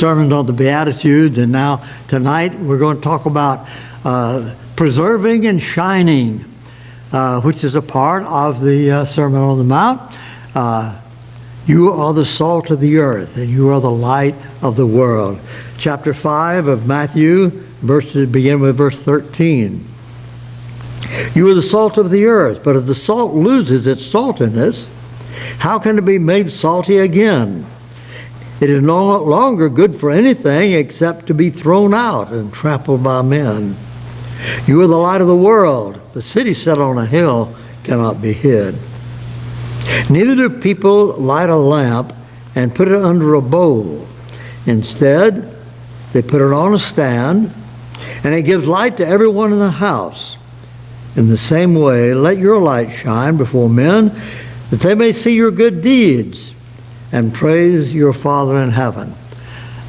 sermons on the Beatitudes, and now tonight we're going to talk about preserving and shining, which is a part of the Sermon on the Mount. You are the salt of the earth, and you are the light of the world. Chapter 5 of Matthew, begin with verse 13. You are the salt of the earth, but if the salt loses its saltiness, how can it be made salty again? It is no longer good for anything except to be thrown out and trampled by men. You are the light of the world. The city set on a hill cannot be hid. Neither do people light a lamp and put it under a bowl. Instead, they put it on a stand, and it gives light to everyone in the house. In the same way, let your light shine before men, that they may see your good deeds and praise your Father in heaven.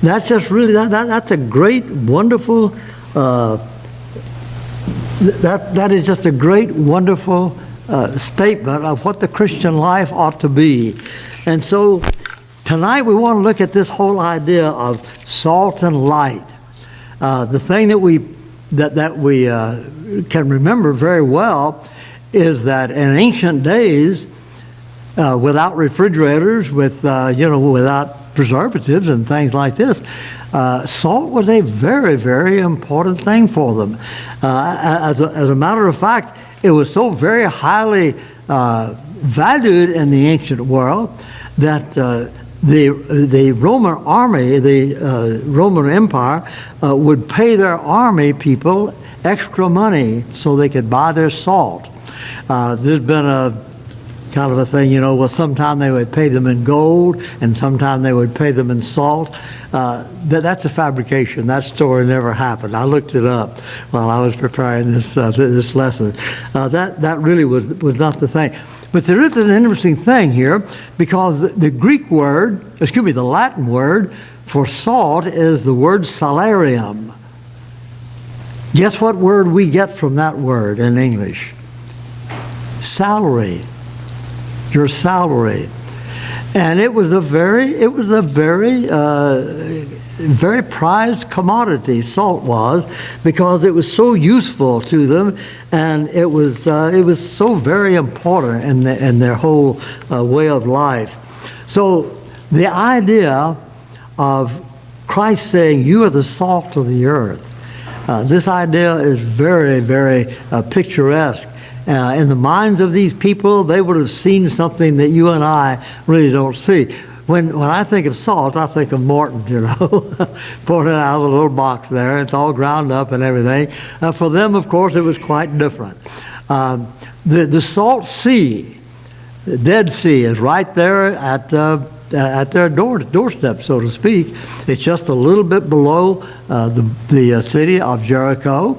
That's just really, that's a great, wonderful, that is just a great, wonderful statement of what the Christian life ought to be. And so tonight we want to look at this whole idea of salt and light. The thing that we can remember very well is that in ancient days, without refrigerators, without preservatives and things like this, salt was a very, very important thing for them. As a matter of fact, it was so very highly valued in the ancient world that the Roman army, the Roman Empire, would pay their army people extra money so they could buy their salt. There's been a kind of a thing, well, sometimes they would pay them in gold and sometimes they would pay them in salt. That's a fabrication. That story never happened. I looked it up while I was preparing this lesson. That really was not the thing. But there is an interesting thing here, because the Latin word for salt is the word salarium. Guess what word we get from that word in English? Salary. Your salary. And it was a very prized commodity, salt was, because it was so useful to them, and it was so very important in their whole way of life. So the idea of Christ saying, "You are the salt of the earth," this idea is very, very picturesque. In the minds of these people, they would have seen something that you and I really don't see. When I think of salt, I think of Morton, pouring it out of a little box there. It's all ground up and everything. For them, of course, it was quite different. The salt sea, the Dead Sea, is right there at their doorstep, so to speak. It's just a little bit below the city of Jericho.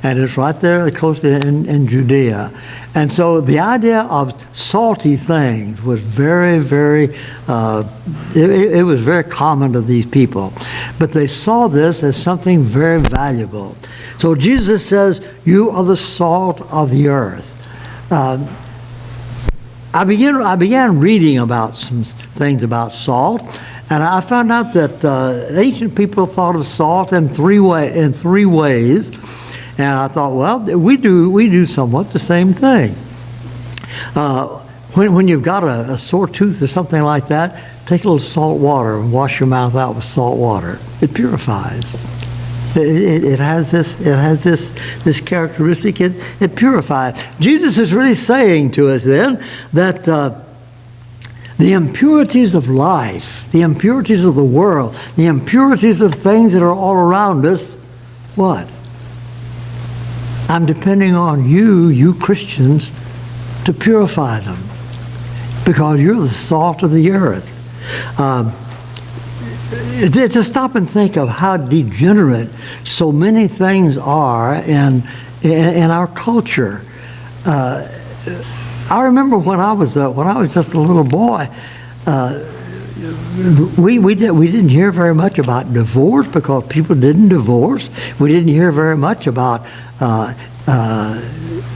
And it's right there close in Judea. And so the idea of salty things was very, very, it was very common to these people. But they saw this as something very valuable. So Jesus says, "You are the salt of the earth." I began reading about some things about salt, and I found out that ancient people thought of salt in three ways. And I thought, well, we do somewhat the same thing. When you've got a sore tooth or something like that, take a little salt water and wash your mouth out with salt water. It purifies. It has this characteristic. It purifies. Jesus is really saying to us then that the impurities of life, the impurities of the world, the impurities of things that are all around us, what? I'm depending on you Christians, to purify them, because you're the salt of the earth. To stop and think of how degenerate so many things are in our culture. I remember when I was just a little boy. We didn't hear very much about divorce because people didn't divorce. We didn't hear very much about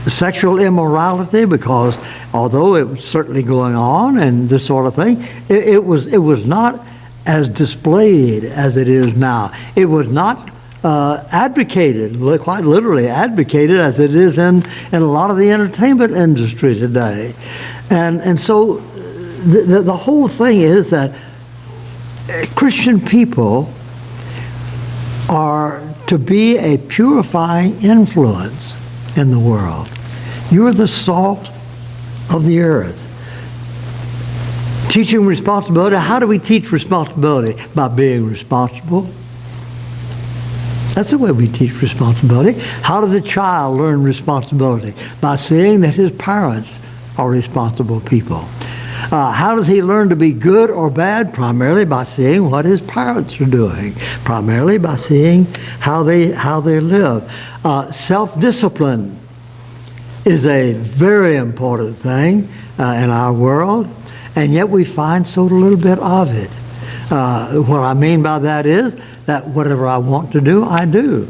sexual immorality, because although it was certainly going on and this sort of thing, it was not as displayed as it is now. It was not advocated, quite literally advocated, as it is in a lot of the entertainment industry today. And so the whole thing is that Christian people are to be a purifying influence in the world. You're the salt of the earth. Teaching responsibility. How do we teach responsibility? By being responsible. That's the way we teach responsibility. How does a child learn responsibility? By seeing that his parents are responsible people. How does he learn to be good or bad? Primarily by seeing what his parents are doing. Primarily by seeing how they live. Self-discipline is a very important thing in our world, and yet we find so little bit of it. What I mean by that is that whatever I want to do, I do.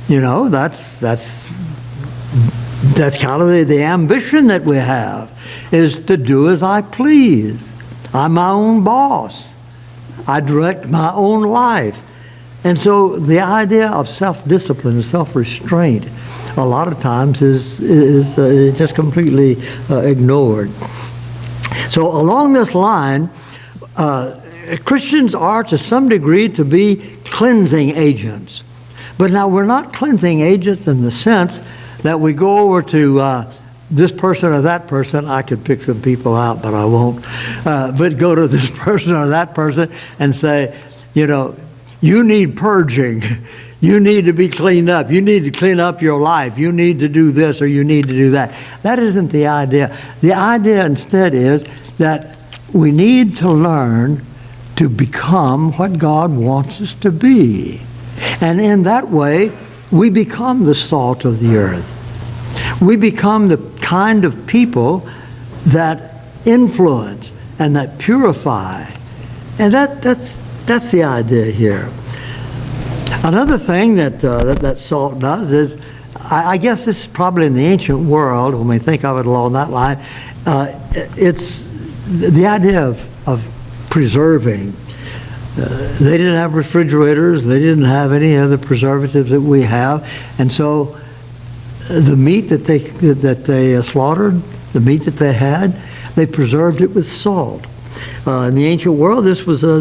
You know, that's kind of the ambition that we have, is to do as I please. I'm my own boss. I direct my own life. And so the idea of self-discipline and self-restraint a lot of times is just completely ignored. So along this line, Christians are to some degree to be cleansing agents. But now we're not cleansing agents in the sense that we go over to this person or that person. I could pick some people out, but I won't. But go to this person or that person and say, you know, you need purging. You need to be cleaned up. You need to clean up your life. You need to do this or you need to do that. That isn't the idea. The idea instead is that we need to learn to become what God wants us to be. And in that way, we become the salt of the earth. We become the kind of people that influence and that purify. And that's the idea here. Another thing that salt does is, I guess this is probably in the ancient world, when we think of it along that line, it's the idea of preserving. They didn't have refrigerators. They didn't have any other preservatives that we have. And so the meat that they slaughtered, the meat that they had, they preserved it with salt. In the ancient world, this was a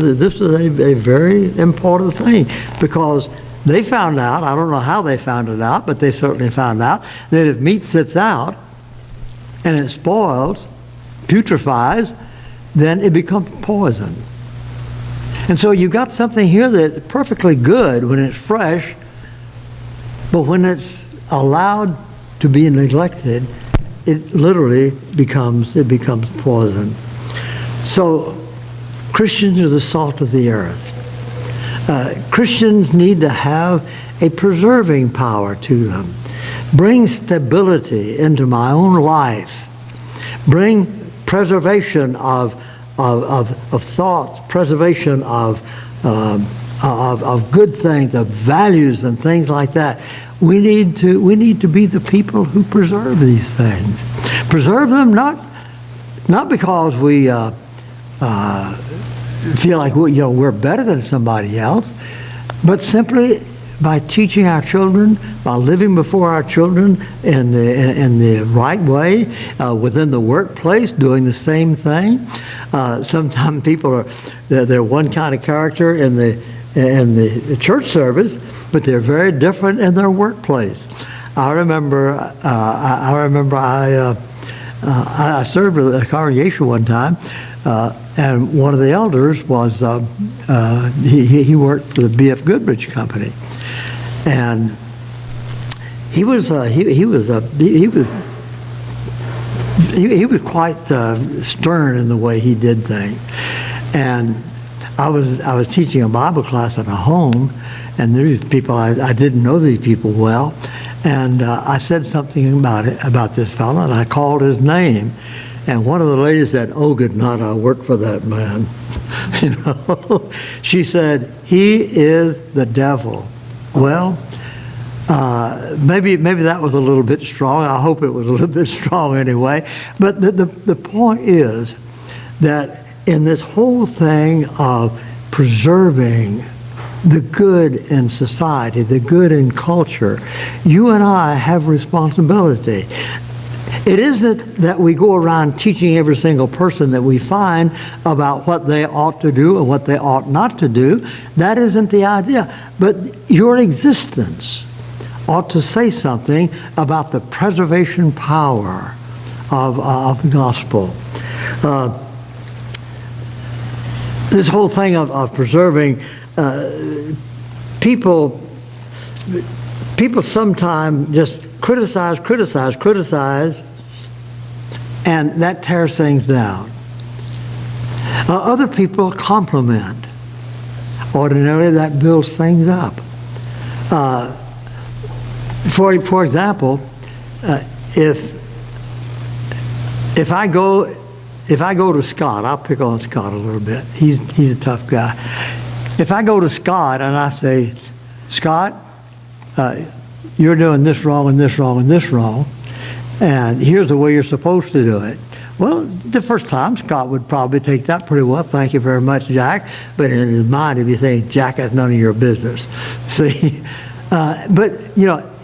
very important thing, because they found out, I don't know how they found it out, but they certainly found out that if meat sits out and it spoils, putrefies, then it becomes poison. And so you've got something here that's perfectly good when it's fresh, but when it's allowed to be neglected, it literally becomes poison. So Christians are the salt of the earth. Christians need to have a preserving power to them. Bring stability into my own life. Bring preservation of thoughts, preservation of good things, of values and things like that. We need to be the people who preserve these things. Preserve them not because we feel like we're better than somebody else, but simply by teaching our children, by living before our children in the right way, within the workplace, doing the same thing. Sometimes people they're one kind of character in the church service, but they're very different in their workplace. I remember I served with a congregation one time, and one of the elders was he worked for the B.F. Goodrich Company, and he was quite stern in the way he did things. And I was teaching a Bible class at a home, and these people I didn't know these people well, and I said something about this fellow, and I called his name. And one of the ladies said, "Oh, good night, I work for that man." She said, "He is the devil." Well, maybe that was a little bit strong. I hope it was a little bit strong anyway. But the point is that in this whole thing of preserving the good in society, the good in culture, you and I have responsibility. It isn't that we go around teaching every single person that we find about what they ought to do and what they ought not to do. That isn't the idea. But your existence ought to say something about the preservation power of the gospel. This whole thing of preserving, people sometimes just criticize, and that tears things down. Other people compliment. Ordinarily, that builds things up. For example, if I go to Scott, I'll pick on Scott a little bit. He's a tough guy. If I go to Scott and I say, Scott, you're doing this wrong and this wrong and this wrong, and here's the way you're supposed to do it. Well, the first time, Scott would probably take that pretty well. Thank you very much, Jack. But in his mind, he'd be saying, Jack, that's none of your business. See? But,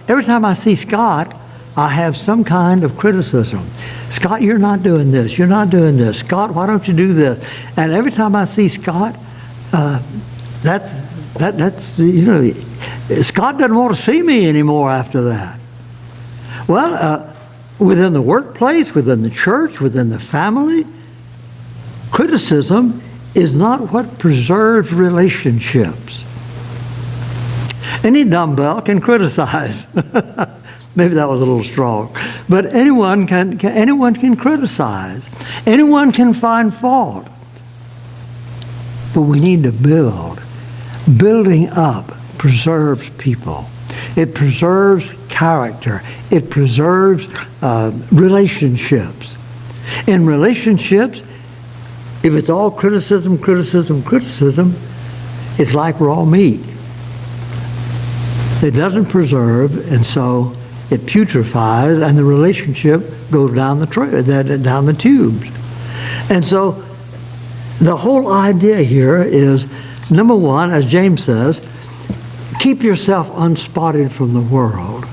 every time I see Scott, I have some kind of criticism. Scott, you're not doing this. You're not doing this. Scott, why don't you do this? And every time I see Scott, that's Scott doesn't want to see me anymore after that. Well, within the workplace, within the church, within the family, criticism is not what preserves relationships. Any dumbbell can criticize. Maybe that was a little strong. But anyone can criticize. Anyone can find fault. But we need to build. Building up preserves people. It preserves character. It preserves relationships. In relationships, if it's all criticism, it's like raw meat. It doesn't preserve, and so it putrefies, and the relationship goes down the tubes. And so the whole idea here is, number one, as James says, keep yourself unspotted from the world.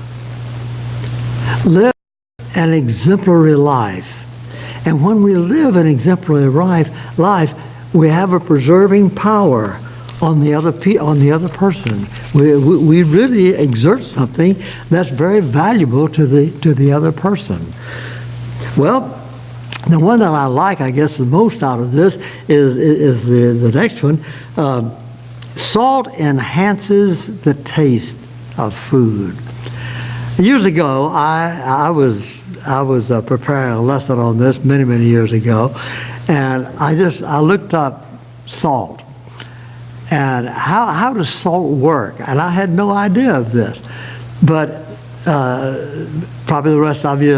Live an exemplary life. And when we live an exemplary life, we have a preserving power on the other person. We really exert something that's very valuable to the other person. Well, the one that I like, I guess, the most out of this is the next one. Salt enhances the taste of food. Years ago, I was preparing a lesson on this many years ago, and I looked up salt and how does salt work, and I had no idea of this, but probably the rest of you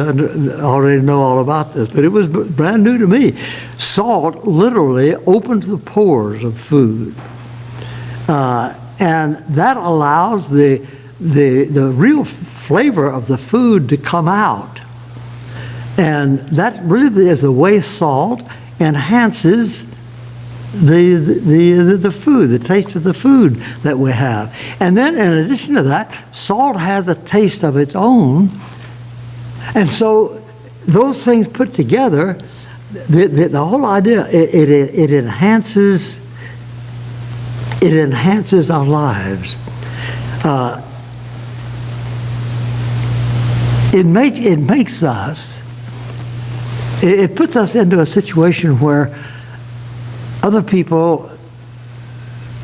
already know all about this, but it was brand new to me. Salt literally opens the pores of food. And that allows the real flavor of the food to come out. And that really is the way salt enhances the food, the taste of the food that we have. And then in addition to that, salt has a taste of its own. And so those things put together, the whole idea, it enhances our lives. It puts us into a situation where other people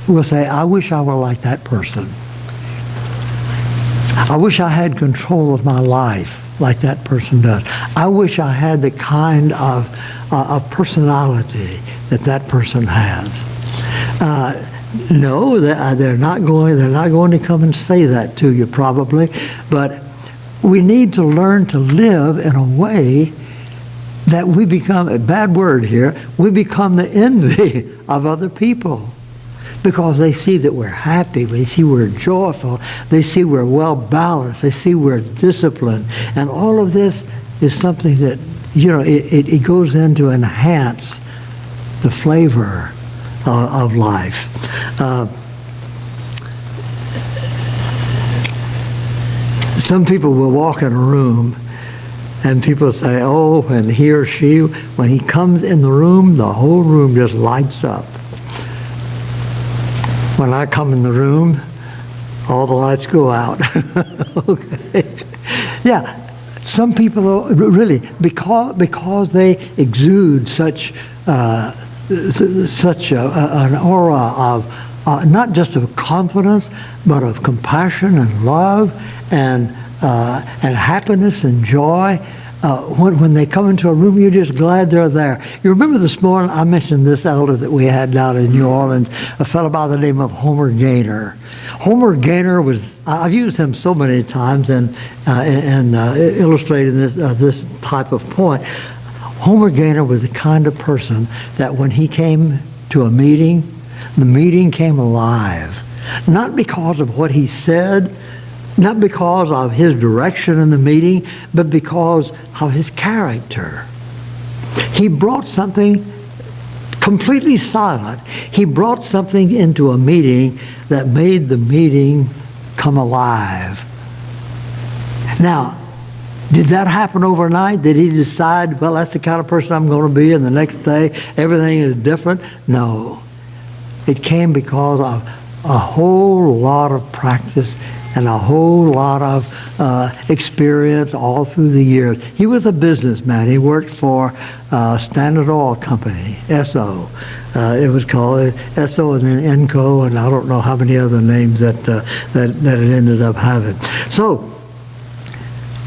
will say, I wish I were like that person. I wish I had control of my life like that person does. I wish I had the kind of personality that person has. No, they're not going to come and say that to you probably, but we need to learn to live in a way that we become, a bad word here, we become the envy of other people because they see that we're happy, they see we're joyful, they see we're well balanced, they see we're disciplined, and all of this is something that, it goes in to enhance the flavor of life. Some people will walk in a room and people say, oh, and he or she, when he comes in the room, the whole room just lights up. When I come in the room, all the lights go out. Okay. Yeah, some people really, because they exude such an aura of not just of confidence, but of compassion and love and happiness and joy. When they come into a room, you're just glad they're there. You remember this morning, I mentioned this elder that we had down in New Orleans, a fellow by the name of Homer Gaynor. Homer Gaynor was, I've used him so many times in illustrating this type of point. Homer Gaynor was the kind of person that when he came to a meeting, the meeting came alive. Not because of what he said, not because of his direction in the meeting, but because of his character. He brought something completely silent. He brought something into a meeting that made the meeting come alive. Now, did that happen overnight? Did he decide, well, that's the kind of person I'm going to be, and the next day everything is different? No. It came because of a whole lot of practice and a whole lot of experience all through the years. He was a businessman. He worked for Standard Oil Company, SO. It was called SO and then ENCO, and I don't know how many other names that it ended up having. So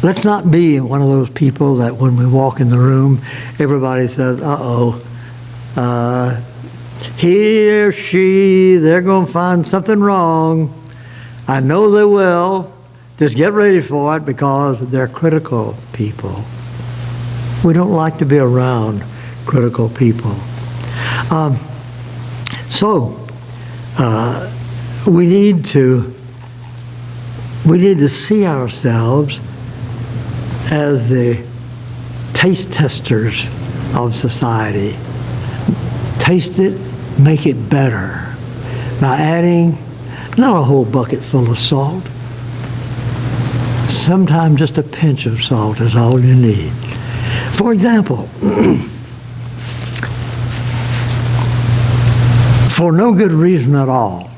let's not be one of those people that when we walk in the room, everybody says, he or she, they're going to find something wrong. I know they will. Just get ready for it, because they're critical people. We don't like to be around critical people. We need to see ourselves as the taste testers of society. Taste it, make it better by adding not a whole bucket full of salt. Sometimes just a pinch of salt is all you need. For example, for no good reason at all,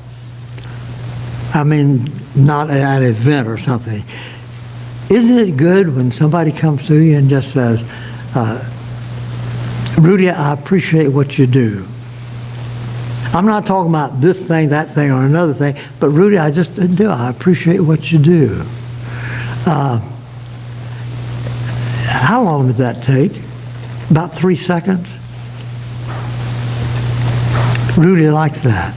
I mean, not at an event or something, isn't it good when somebody comes to you and just says, Rudy, I appreciate what you do. I'm not talking about this thing, that thing, or another thing, but Rudy, I just do. I appreciate what you do. How long did that take? About 3 seconds? Rudy likes that.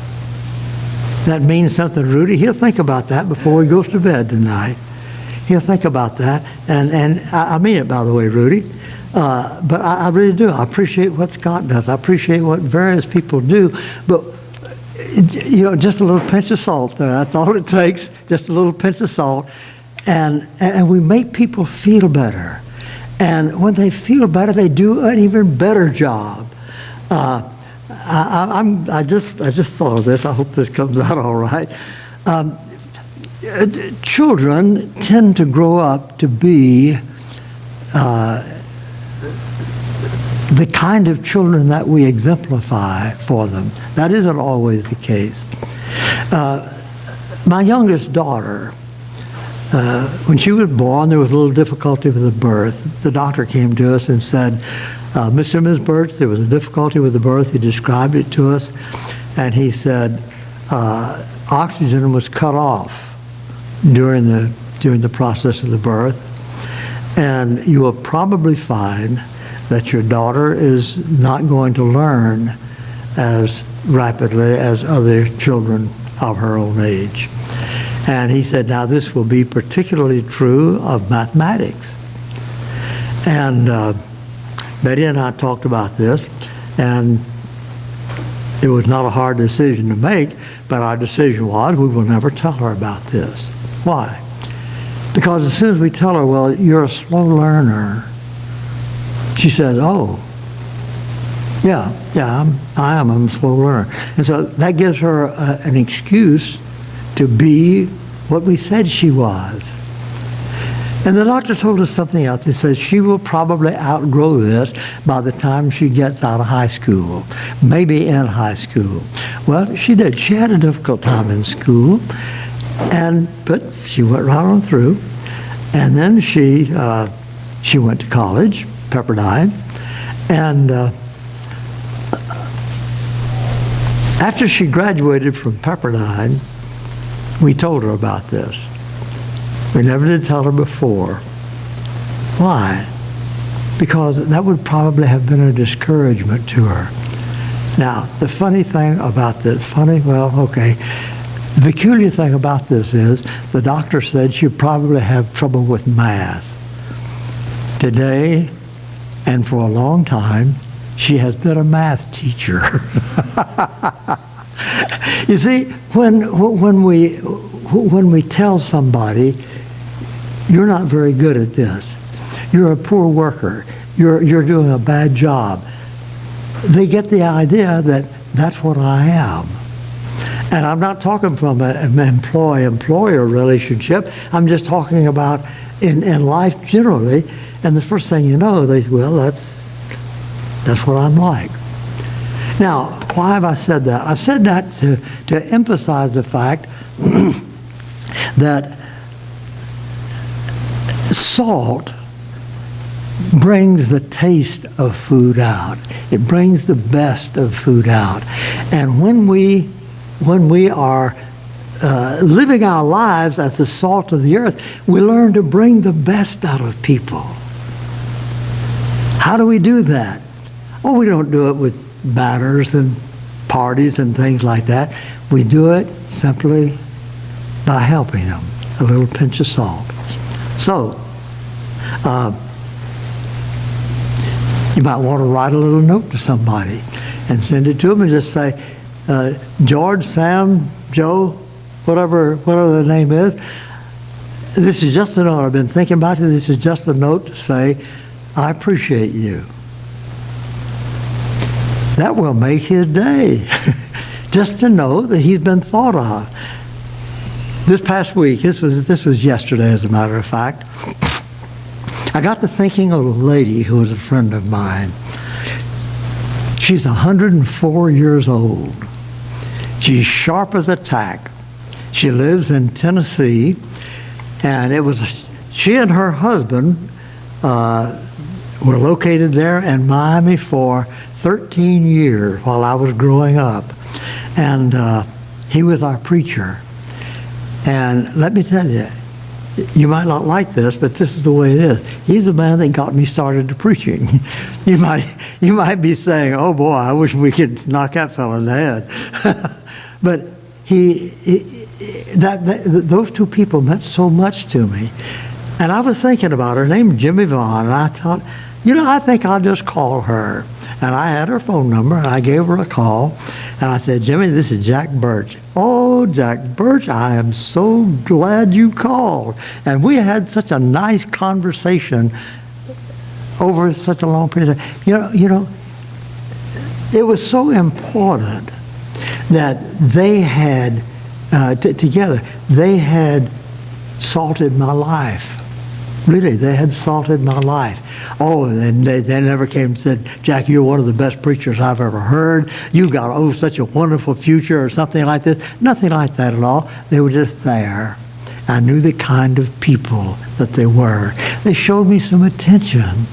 That means something, Rudy. He'll think about that before he goes to bed tonight. He'll think about that. And I mean it, by the way, Rudy. But I really do. I appreciate what Scott does. I appreciate what various people do. But, just a little pinch of salt there. That's all it takes, just a little pinch of salt. And we make people feel better. And when they feel better, they do an even better job. I just thought of this. I hope this comes out all right. Children tend to grow up to be the kind of children that we exemplify for them. That isn't always the case. My youngest daughter, when she was born, there was a little difficulty with the birth. The doctor came to us and said, Mr. and Ms. Burch, there was a difficulty with the birth. He described it to us, and he said oxygen was cut off during the process of the birth, and you will probably find that your daughter is not going to learn as rapidly as other children of her own age. And he said, now this will be particularly true of mathematics. And Betty and I talked about this, and it was not a hard decision to make, but our decision was we will never tell her about this. Why? Because as soon as we tell her, well, you're a slow learner, she says, oh, I am. I'm a slow learner. And so that gives her an excuse to be what we said she was. And the doctor told us something else. He says she will probably outgrow this by the time she gets out of high school, maybe in high school. Well, she did. She had a difficult time in school, but she went right on through. And then she went to college, Pepperdine, and after she graduated from Pepperdine, we told her about this. We never did tell her before. Why? Because that would probably have been a discouragement to her. Now, the funny thing about this, the peculiar thing about this is the doctor said she'd probably have trouble with math. Today, and for a long time, she has been a math teacher. You see, when we tell somebody, you're not very good at this, you're a poor worker, you're doing a bad job, they get the idea that that's what I am. And I'm not talking from an employee-employer relationship. I'm just talking about in life generally. And the first thing you know, they say, well, that's what I'm like. Now, why have I said that? I've said that to emphasize the fact that salt brings the taste of food out. It brings the best of food out. And when we are living our lives as the salt of the earth, we learn to bring the best out of people. How do we do that? Oh, we don't do it with banners and parties and things like that. We do it simply by helping them, a little pinch of salt. So, you might want to write a little note to somebody and send it to them and just say, George, Sam, Joe, whatever the name is, this is just a note. I've been thinking about it. This is just a note to say, I appreciate you. That will make his day. Just to know that he's been thought of. This past week, this was yesterday as a matter of fact, I got to thinking of a lady who was a friend of mine. She's 104 years old. She's sharp as a tack. She lives in Tennessee, and she and her husband were located there in Miami for 13 years while I was growing up. And he was our preacher. And let me tell you, you might not like this, but this is the way it is. He's the man that got me started to preaching. You might be saying, oh boy, I wish we could knock that fellow in the head. But those two people meant so much to me. And I was thinking about her name, Jimmy Vaughn, and I thought, I think I'll just call her. And I had her phone number, and I gave her a call. And I said, Jimmy, this is Jack Burch. Oh, Jack Burch, I am so glad you called. And we had such a nice conversation over such a long period of time. It was so important that they had, together, they had salted my life. Really, they had salted my life. Oh, and they never came and said, Jack, you're one of the best preachers I've ever heard. You've got, such a wonderful future or something like this. Nothing like that at all. They were just there. I knew the kind of people that they were. They showed me some attention.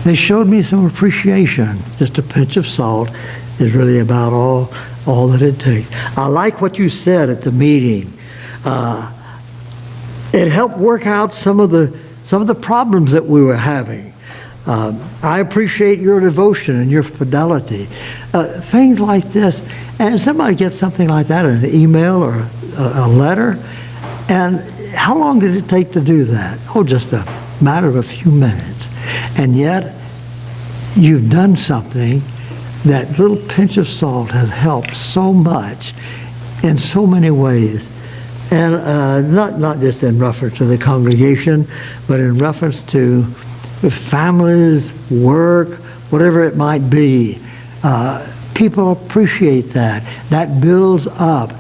They showed me some appreciation. Just a pinch of salt is really about all that it takes. I like what you said at the meeting. It helped work out some of the problems that we were having. I appreciate your devotion and your fidelity. Things like this, and somebody gets something like that in an email or a letter, and how long did it take to do that? Oh, just a matter of a few minutes. And yet, you've done something. That little pinch of salt has helped so much in so many ways. And not just in reference to the congregation, but in reference to families, work, whatever it might be. People appreciate that. That builds up.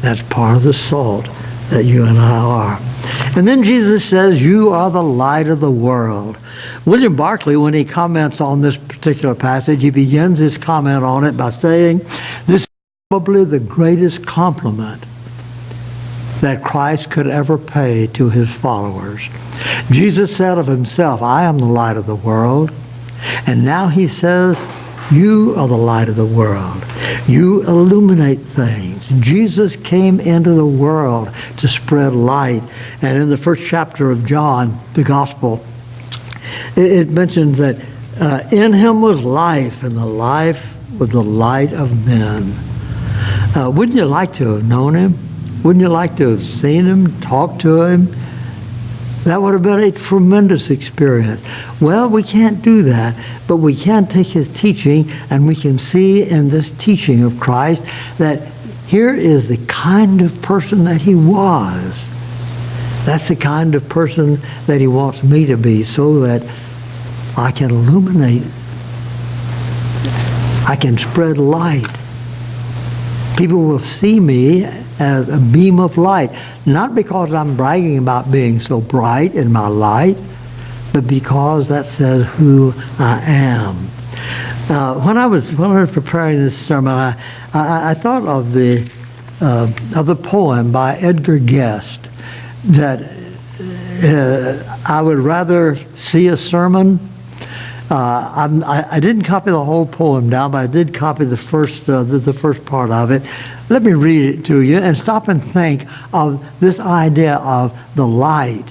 That's part of the salt that you and I are. And then Jesus says, you are the light of the world. William Barclay, when he comments on this particular passage, he begins his comment on it by saying, this is probably the greatest compliment that Christ could ever pay to his followers. Jesus said of himself, I am the light of the world. And now he says, you are the light of the world. You illuminate things. Jesus came into the world to spread light. And in the first chapter of John, the gospel, it mentions that in him was life, and the life was the light of men. Wouldn't you like to have known him? Wouldn't you like to have seen him, talked to him? That would have been a tremendous experience. Well, we can't do that, but we can take his teaching, and we can see in this teaching of Christ that here is the kind of person that he was. That's the kind of person that he wants me to be, so that I can illuminate. I can spread light. People will see me as a beam of light, not because I'm bragging about being so bright in my light, but because that says who I am. When I was preparing this sermon, I thought of the poem by Edgar Guest that I would rather see a sermon. I didn't copy the whole poem down, but I did copy the first part of it. Let me read it to you and stop and think of this idea of the light,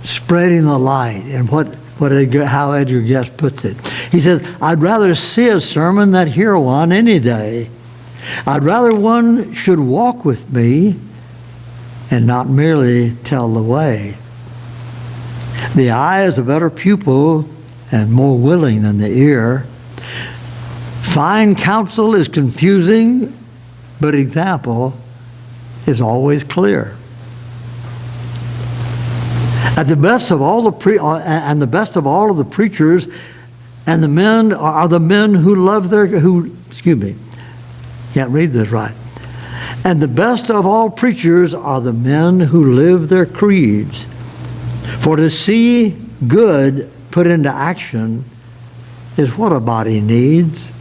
spreading the light, and how Edgar Guest puts it. He says, I'd rather see a sermon than hear one any day. I'd rather one should walk with me and not merely tell the way. The eye is a better pupil and more willing than the ear. Fine counsel is confusing, but example is always clear. At the best of all the best of all of the preachers and the men are the men who love can't read this right. And the best of all preachers are the men who live their creeds. For to see good put into action is what a body needs.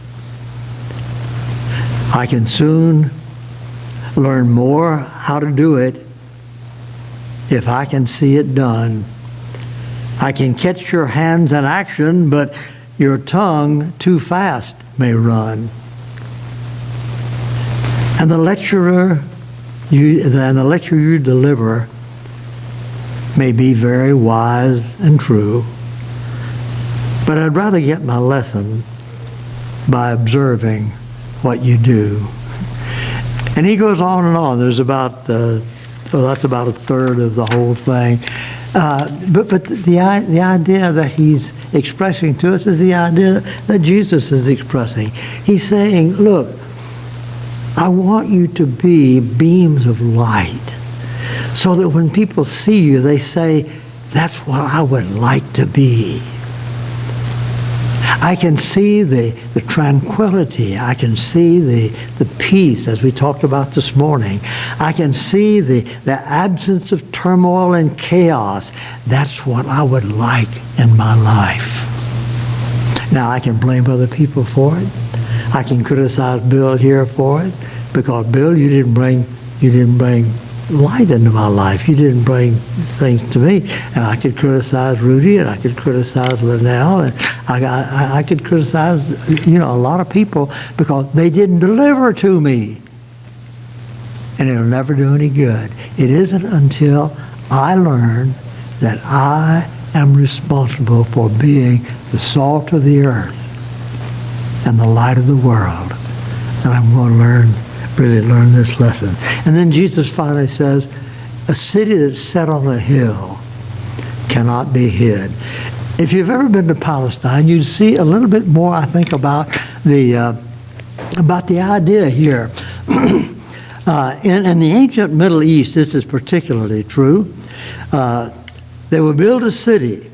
I can soon learn more how to do it if I can see it done. I can catch your hands in action, but your tongue too fast may run. And the lecture you deliver may be very wise and true, but I'd rather get my lesson by observing what you do. And he goes on and on. There's about, that's about a third of the whole thing. But the idea that he's expressing to us is the idea that Jesus is expressing. He's saying, look, I want you to be beams of light so that when people see you, they say, that's what I would like to be. I can see the tranquility. I can see the peace, as we talked about this morning. I can see the absence of turmoil and chaos. That's what I would like in my life. Now, I can blame other people for it. I can criticize Bill here for it, because Bill, you didn't bring light into my life. You didn't bring things to me. And I could criticize Rudy, and I could criticize Linnell, and I could criticize, a lot of people because they didn't deliver to me. And it'll never do any good. It isn't until I learn that I am responsible for being the salt of the earth and the light of the world that I'm going to really learn this lesson. And then Jesus finally says, a city that's set on a hill cannot be hid. If you've ever been to Palestine, you'd see a little bit more, I think, about the idea here. In the ancient Middle East, this is particularly true. They would build a city,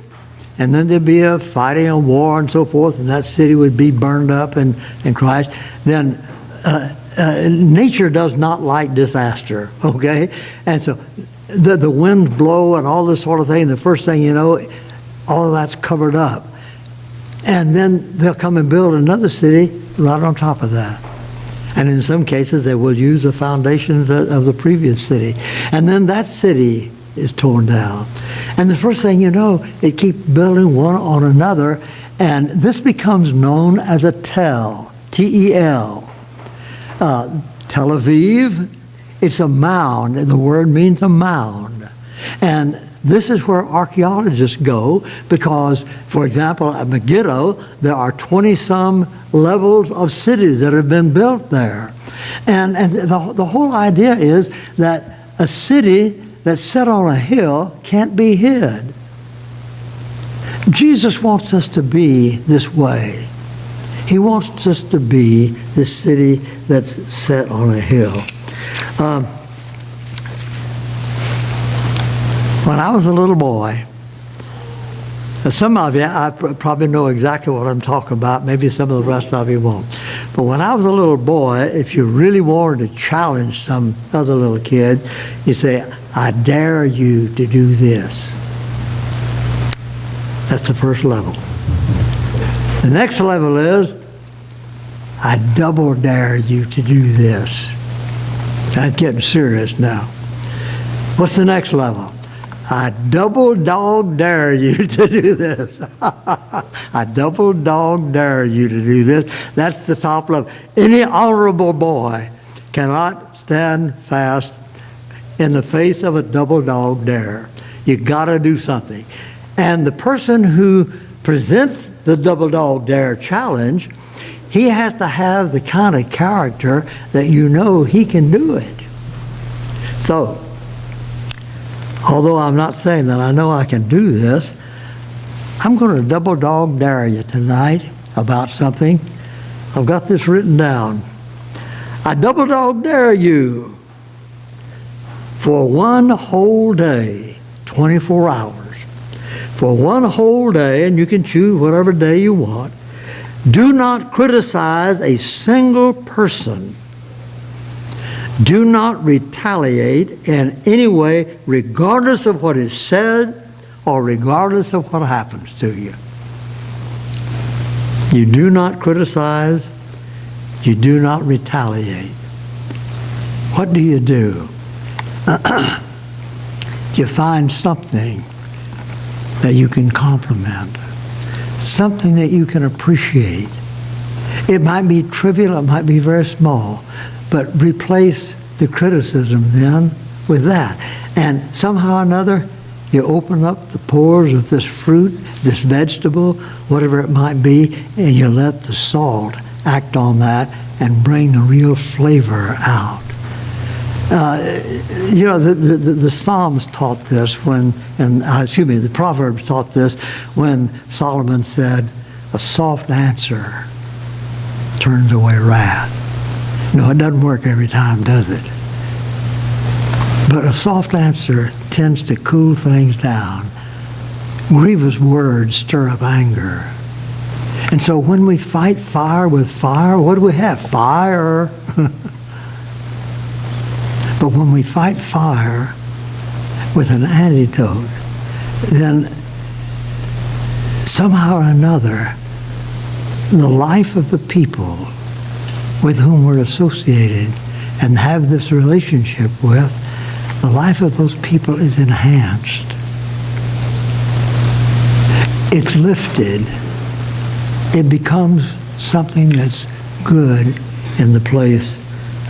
and then there'd be a fighting and war and so forth, and that city would be burned up and crashed, then nature does not like disaster, okay? And so the winds blow and all this sort of thing. The first thing you know, all of that's covered up. And then they'll come and build another city right on top of that. And in some cases, they will use the foundations of the previous city. And then that city is torn down. And the first thing you know, they keep building one on another. And this becomes known as a tell, T-E-L. Tel Aviv, it's a mound. The word means a mound. And this is where archaeologists go because, for example, at Megiddo, there are 20-some levels of cities that have been built there. And the whole idea is that a city that's set on a hill can't be hid. Jesus wants us to be this way. He wants us to be this city that's set on a hill. When I was a little boy, some of you, I probably know exactly what I'm talking about. Maybe some of the rest of you won't. But when I was a little boy, if you really wanted to challenge some other little kid, you say, I dare you to do this. That's the first level. The next level is, I double dare you to do this. I'm getting serious now. What's the next level? I double dog dare you to do this. I double dog dare you to do this. That's the top level. Any honorable boy cannot stand fast in the face of a double dog dare. You got to do something. And the person who presents the double dog dare challenge, he has to have the kind of character that you know he can do it. So, although I'm not saying that I know I can do this, I'm going to double dog dare you tonight about something. I've got this written down. I double dog dare you for one whole day, 24 hours. For one whole day, and you can choose whatever day you want, do not criticize a single person. Do not retaliate in any way, regardless of what is said or regardless of what happens to you. You do not criticize. You do not retaliate. What do? You find something that you can compliment, something that you can appreciate. It might be trivial, it might be very small, but replace the criticism then with that. And somehow or another, you open up the pores of this fruit, this vegetable, whatever it might be, and you let the salt act on that and bring the real flavor out. The Psalms taught this the Proverbs taught this when Solomon said, a soft answer turns away wrath. No, it doesn't work every time, does it? But a soft answer tends to cool things down. Grievous words stir up anger. And so when we fight fire with fire, what do we have? Fire. But when we fight fire with an antidote, then somehow or another, the life of the people with whom we're associated and have this relationship with, the life of those people is enhanced. It's lifted. It becomes something that's good in the place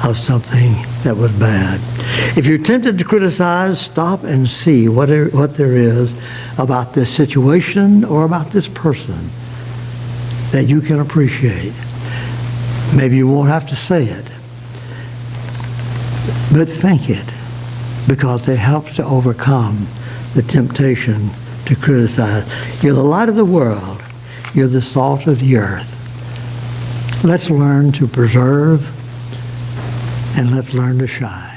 of something that was bad. If you're tempted to criticize, stop and see what there is about this situation or about this person that you can appreciate. Maybe you won't have to say it, but think it, because it helps to overcome the temptation to criticize. You're the light of the world. You're the salt of the earth. Let's learn to preserve and let's learn to shine.